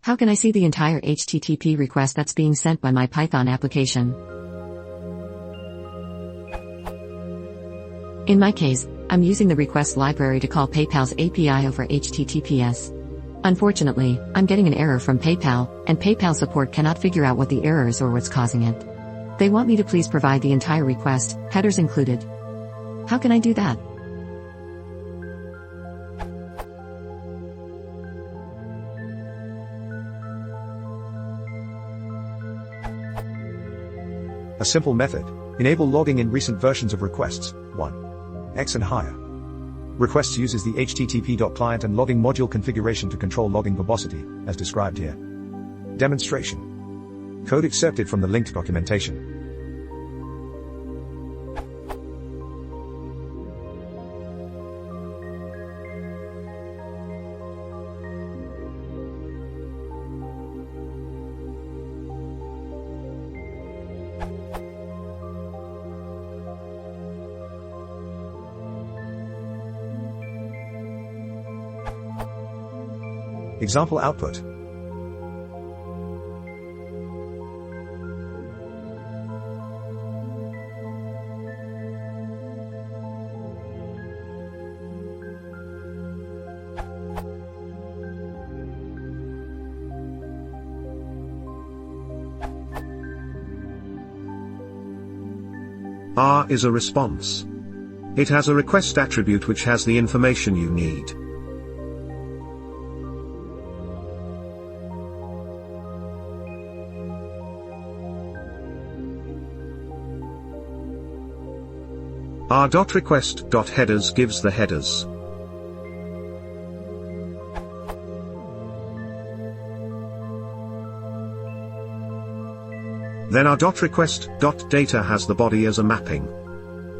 How can I see the entire HTTP request that's being sent by my Python application? In my case, I'm using the request library to call PayPal's API over HTTPS. Unfortunately, I'm getting an error from PayPal, and PayPal support cannot figure out what the error is or what's causing it. They want me to please provide the entire request, headers included. How can I do that? A simple method. Enable logging in recent versions of requests. 1. X and higher. Requests uses the http.client and logging module configuration to control logging verbosity, as described here. Demonstration. Code accepted from the linked documentation. Example output. R is a response. It has a request attribute which has the information you need. R.request.headers gives the headers. Then R.request.data has the body as a mapping.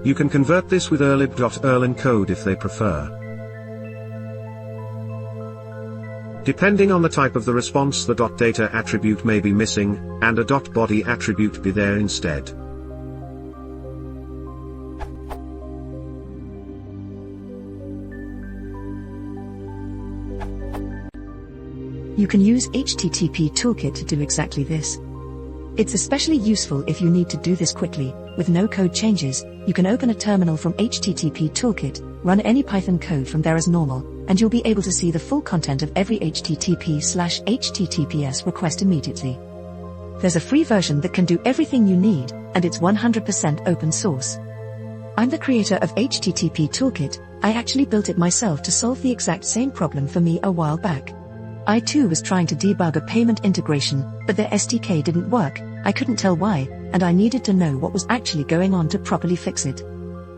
You can convert this with erlib.erl encode if they prefer. Depending on the type of the response, the .data attribute may be missing, and a .body attribute be there instead. You can use HTTP Toolkit to do exactly this. It's especially useful if you need to do this quickly, with no code changes. You can open a terminal from HTTP Toolkit, run any Python code from there as normal, and you'll be able to see the full content of every HTTP/HTTPS request immediately. There's a free version that can do everything you need, and it's 100% open source. I'm the creator of HTTP Toolkit. I actually built it myself to solve the exact same problem for me a while back. I too was trying to debug a payment integration, but their SDK didn't work. I couldn't tell why, and I needed to know what was actually going on to properly fix it.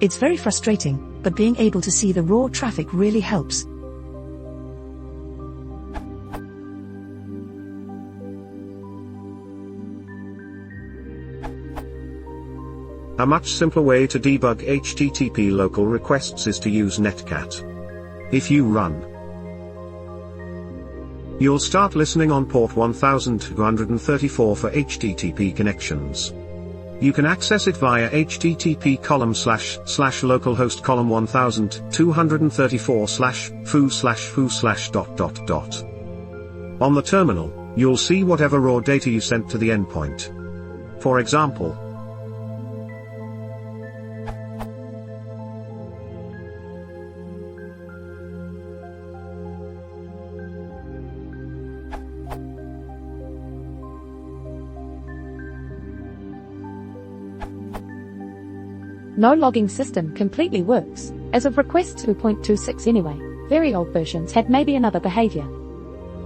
It's very frustrating, but being able to see the raw traffic really helps. A much simpler way to debug HTTP local requests is to use netcat. If you run, you'll start listening on port 1234 for HTTP connections. You can access it via http://localhost column 1234/foo/foo/. On the terminal, you'll see whatever raw data you sent to the endpoint. For example, No logging system completely works, as of request 2.26 anyway. Very old versions had maybe another behavior.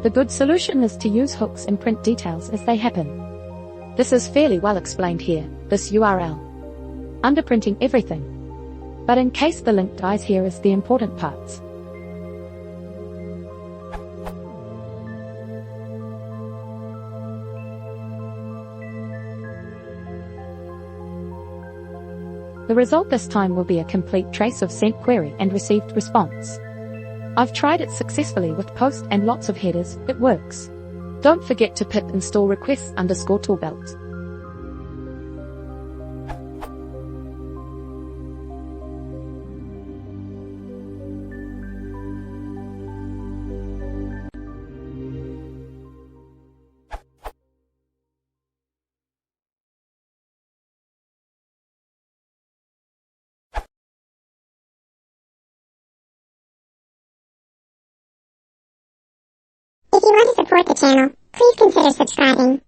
The good solution is to use hooks and print details as they happen. This is fairly well explained here, this URL. Underprinting everything. But in case the link dies, here is the important parts. The result this time will be a complete trace of sent query and received response. I've tried it successfully with post and lots of headers. It works. Don't forget to pip install requests_toolbelt. If you want to support the channel, please consider subscribing.